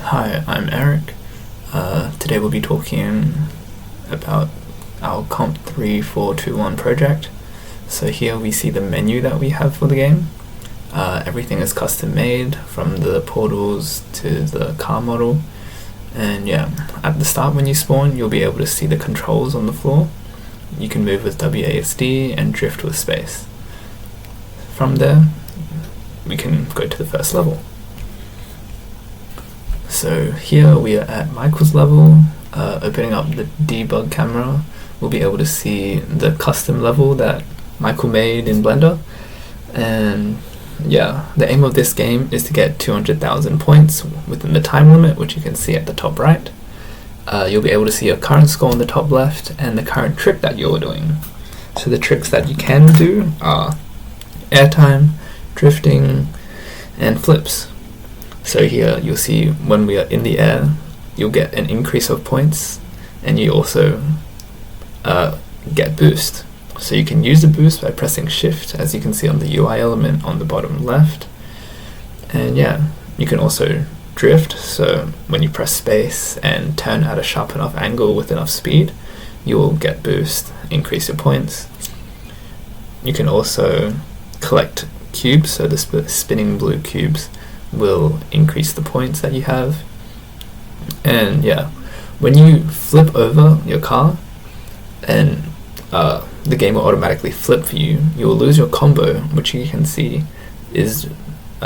Hi, I'm Eric. Today we'll be talking about our comp3421 project. So here we see the menu that we have for the game. Everything is custom made, from the portals to the car model. And yeah, at the start when you spawn, you'll be able to see the controls on the floor. You can move with WASD and drift with space. From there, we can go to the first level. So here we are at Michael's level. Opening up the debug camera, we'll be able to see the custom level that Michael made in Blender. And yeah, the aim of this game is to get 200,000 points within the time limit, which you can see at the top right. You'll be able to see your current score on the top left and the current trick that you're doing. So the tricks that you can do are airtime, drifting, and flips. So here you'll see when we are in the air, you'll get an increase of points, and you also get boost. So you can use the boost by pressing shift, as you can see on the UI element on the bottom left. And yeah, you can also drift, so when you press space and turn at a sharp enough angle with enough speed, you will get boost, increase your points. You can also collect cubes, so the spinning blue cubes will increase the points that you have. And yeah, when you flip over your car and the game will automatically flip for you, you will lose your combo, which you can see is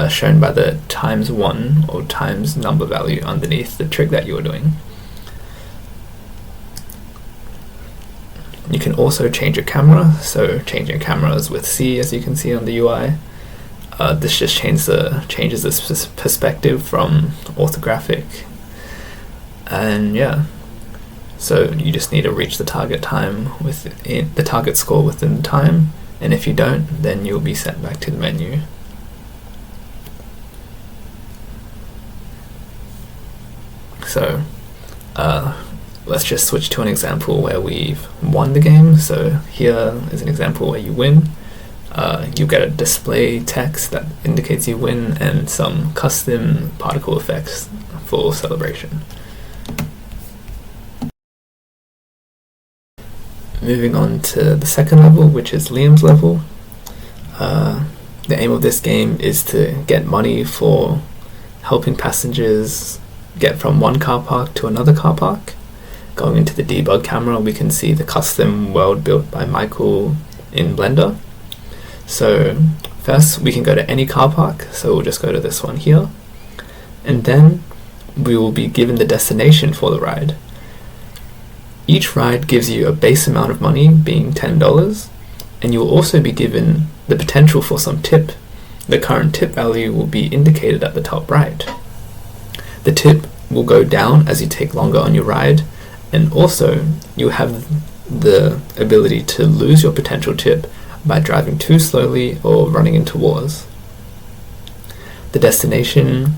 shown by the ×1 or times number value underneath the trick that you're doing. You can also change your camera, so changing cameras with C, as you can see on the UI. This just changes the perspective from orthographic. And yeah, so you just need to reach the target time within the target score within the time, and if you don't, then you'll be sent back to the menu. So let's just switch to an example where we've won the game. So here is an example where you win. You get a display text that indicates you win and some custom particle effects for celebration. Moving on to the second level, which is Liam's level. The aim of this game is to get money for helping passengers get from one car park to another car park. Going into the debug camera, we can see the custom world built by Michael in Blender. So first we can go to any car park, so we'll just go to this one here, and then we will be given the destination for the ride. Each ride gives you a base amount of money, being $10, and you will also be given the potential for some tip. The current tip value will be indicated at the top right. The tip will go down as you take longer on your ride, and also you have the ability to lose your potential tip by driving too slowly or running into walls. The destination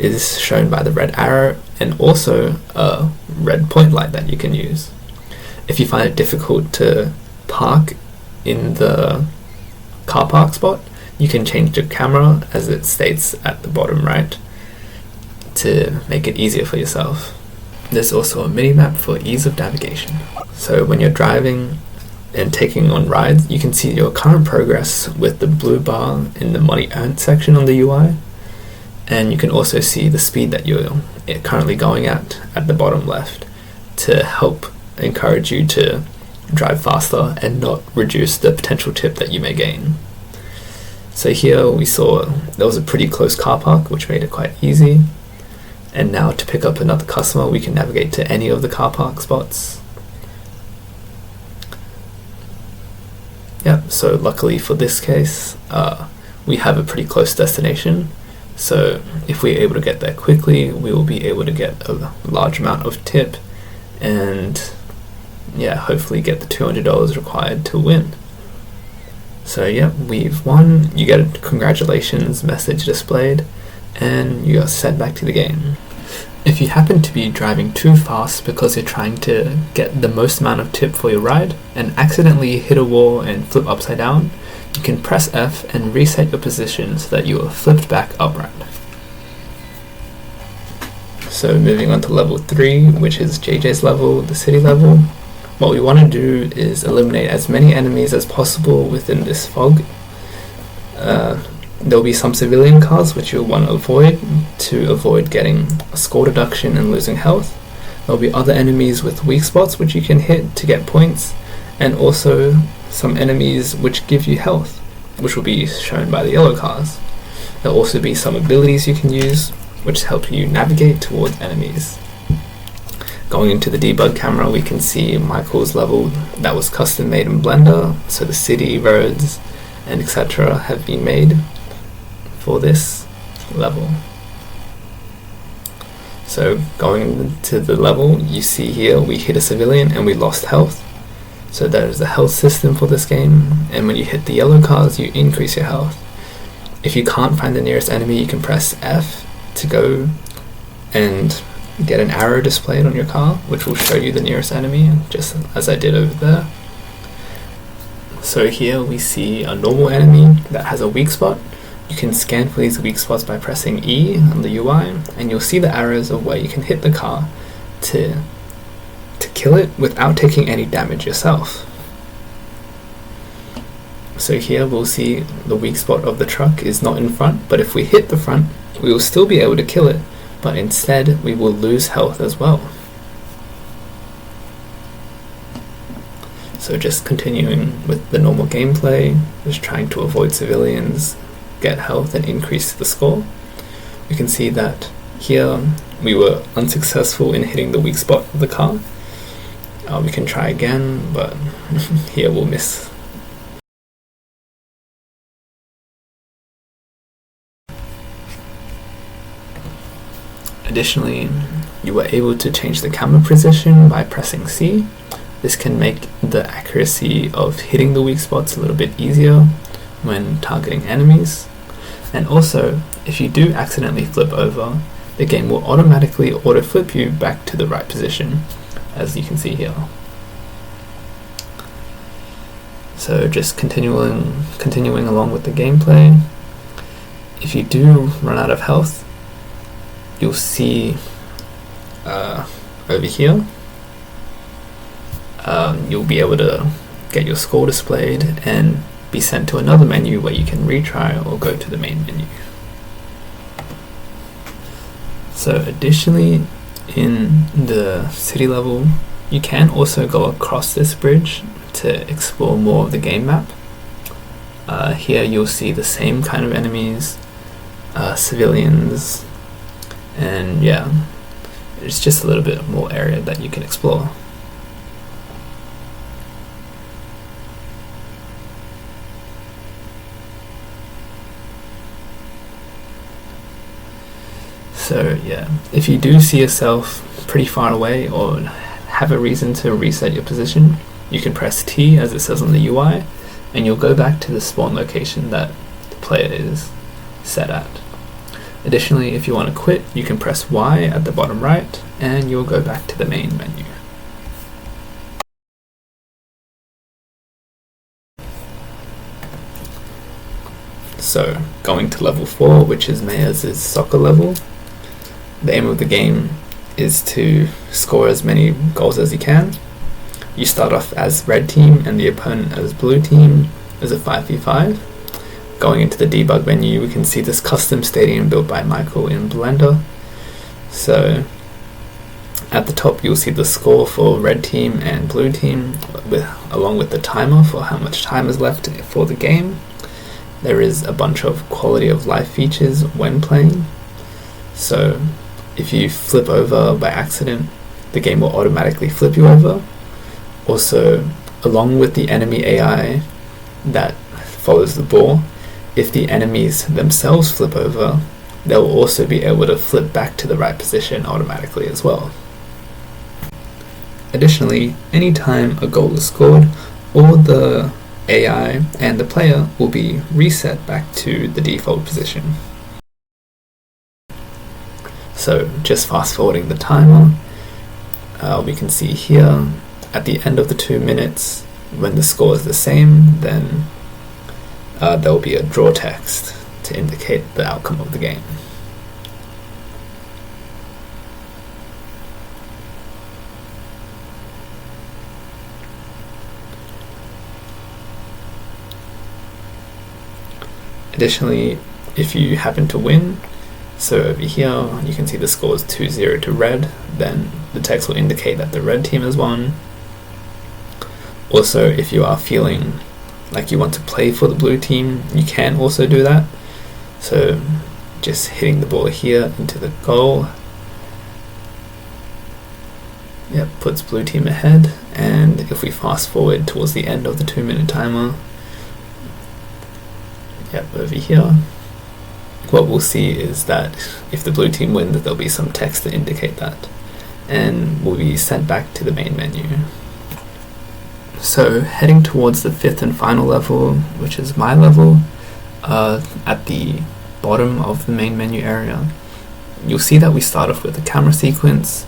is shown by the red arrow and also a red point light that you can use. If you find it difficult to park in the car park spot, you can change the camera, as it states at the bottom right, to make it easier for yourself. There's also a mini-map for ease of navigation. So when you're driving and taking on rides, you can see your current progress with the blue bar in the money earned section on the UI, and you can also see the speed that you're currently going at the bottom left, to help encourage you to drive faster and not reduce the potential tip that you may gain. So here we saw there was a pretty close car park, which made it quite easy, and now to pick up another customer, we can navigate to any of the car park spots. Yeah, so luckily for this case, we have a pretty close destination. So if we're able to get there quickly, we will be able to get a large amount of tip and yeah, hopefully get the $200 required to win. So yeah, we've won. You get a congratulations message displayed, and you are sent back to the game. If you happen to be driving too fast because you're trying to get the most amount of tip for your ride and accidentally hit a wall and flip upside down, you can press F and reset your position so that you are flipped back upright. So moving on to level 3, which is JJ's level, the city level. What we want to do is eliminate as many enemies as possible within this fog. There'll be some civilian cars which you'll want to avoid getting a score deduction and losing health. There'll be other enemies with weak spots which you can hit to get points, and also some enemies which give you health, which will be shown by the yellow cars. There'll also be some abilities you can use which help you navigate towards enemies. Going into the debug camera, we can see Michael's level that was custom made in Blender, so the city, roads, and etc. have been made for this level. So going into the level, you see here we hit a civilian and we lost health. So there is a health system for this game, and when you hit the yellow cars, you increase your health. If you can't find the nearest enemy, you can press F to go and get an arrow displayed on your car, which will show you the nearest enemy, just as I did over there. So here we see a normal enemy that has a weak spot. You can scan for these weak spots by pressing E on the UI, and you'll see the arrows of where you can hit the car to kill it without taking any damage yourself. So here we'll see the weak spot of the truck is not in front, but if we hit the front, we will still be able to kill it, but instead we will lose health as well. So just continuing with the normal gameplay, just trying to avoid civilians, get health and increase the score. We can see that here we were unsuccessful in hitting the weak spot of the car. We can try again, but here we'll miss. Additionally, you were able to change the camera position by pressing C. This can make the accuracy of hitting the weak spots a little bit easier when targeting enemies. And also, if you do accidentally flip over, the game will automatically auto-flip you back to the right position, as you can see here. So just continuing along with the gameplay, if you do run out of health, you'll see over here, you'll be able to get your score displayed and be sent to another menu where you can retry or go to the main menu. So additionally, in the city level, you can also go across this bridge to explore more of the game map. Here you'll see the same kind of enemies, civilians, and yeah, it's just a little bit more area that you can explore. So yeah, if you do see yourself pretty far away or have a reason to reset your position, you can press T as it says on the UI, and you'll go back to the spawn location that the player is set at. Additionally, if you want to quit, you can press Y at the bottom right, and you'll go back to the main menu. So, going to level 4, which is Mayers' soccer level. The aim of the game is to score as many goals as you can. You start off as red team and the opponent as blue team as a 5v5. Going into the debug menu, we can see this custom stadium built by Michael in Blender. So at the top you'll see the score for red team and blue team along with the timer for how much time is left for the game. There is a bunch of quality of life features when playing. So if you flip over by accident, the game will automatically flip you over. Also, along with the enemy AI that follows the ball, if the enemies themselves flip over, they'll also be able to flip back to the right position automatically as well. Additionally, anytime a goal is scored, all the AI and the player will be reset back to the default position. So just fast forwarding the timer, we can see here at the end of the 2 minutes, when the score is the same, then there will be a draw text to indicate the outcome of the game. Additionally, if you happen to win, so over here you can see the score is 2-0 to red, then the text will indicate that the red team has won. Also, if you are feeling like you want to play for the blue team, you can also do that. So just hitting the ball here into the goal, yep, puts blue team ahead. And if we fast forward towards the end of the 2-minute timer, yep, over here, what we'll see is that if the blue team wins, there'll be some text to indicate that, and we'll be sent back to the main menu. So heading towards the 5th and final level, which is my level, at the bottom of the main menu area, you'll see that we start off with a camera sequence,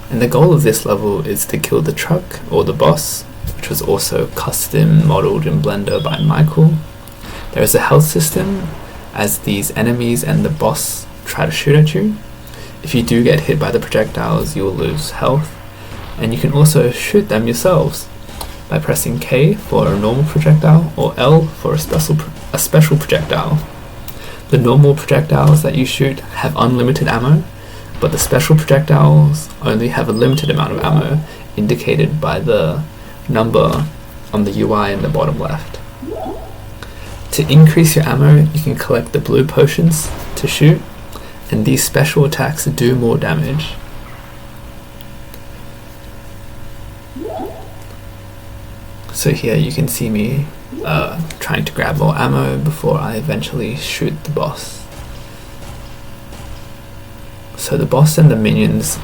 and the goal of this level is to kill the truck, or the boss, which was also custom modeled in Blender by Michael. There is a health system, as these enemies and the boss try to shoot at you. If you do get hit by the projectiles, you will lose health, and you can also shoot them yourselves by pressing K for a normal projectile or L for a special projectile. The normal projectiles that you shoot have unlimited ammo, but the special projectiles only have a limited amount of ammo, indicated by the number on the UI in the bottom left. To increase your ammo, you can collect the blue potions to shoot, and these special attacks do more damage. So here you can see me trying to grab more ammo before I eventually shoot the boss. So the boss and the minions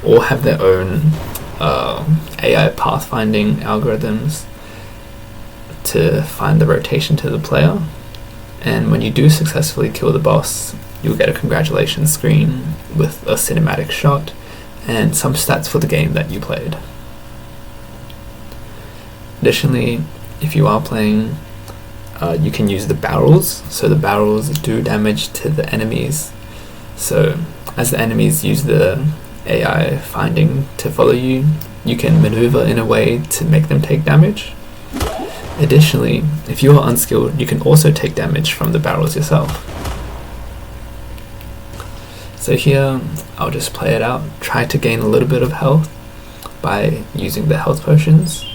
all have their own AI pathfinding algorithms to find the rotation to the player, and when you do successfully kill the boss, you'll get a congratulations screen with a cinematic shot and some stats for the game that you played. Additionally, if you are playing, you can use the barrels. So the barrels do damage to the enemies. So as the enemies use the AI finding to follow you, you can maneuver in a way to make them take damage. Additionally, if you are unskilled, you can also take damage from the barrels yourself. So here, I'll just play it out, try to gain a little bit of health by using the health potions.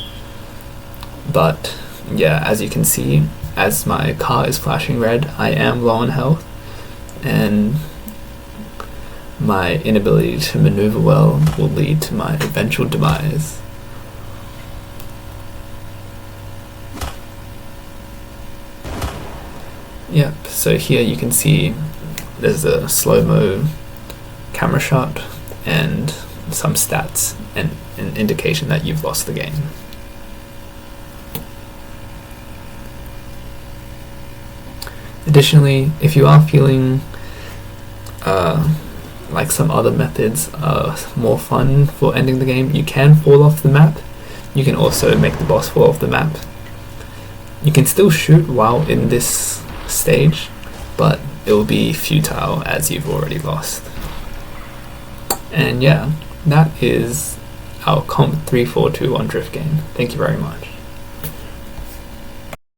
But yeah, as you can see, as my car is flashing red, I am low on health, and my inability to maneuver well will lead to my eventual demise. Yep, so here you can see there's a slow-mo camera shot and some stats and an indication that you've lost the game. Additionally, if you are feeling like some other methods are more fun for ending the game, you can fall off the map. You can also make the boss fall off the map. You can still shoot while in this stage, but it will be futile as you've already lost. And yeah, that is our comp3421 drift game. Thank you very much.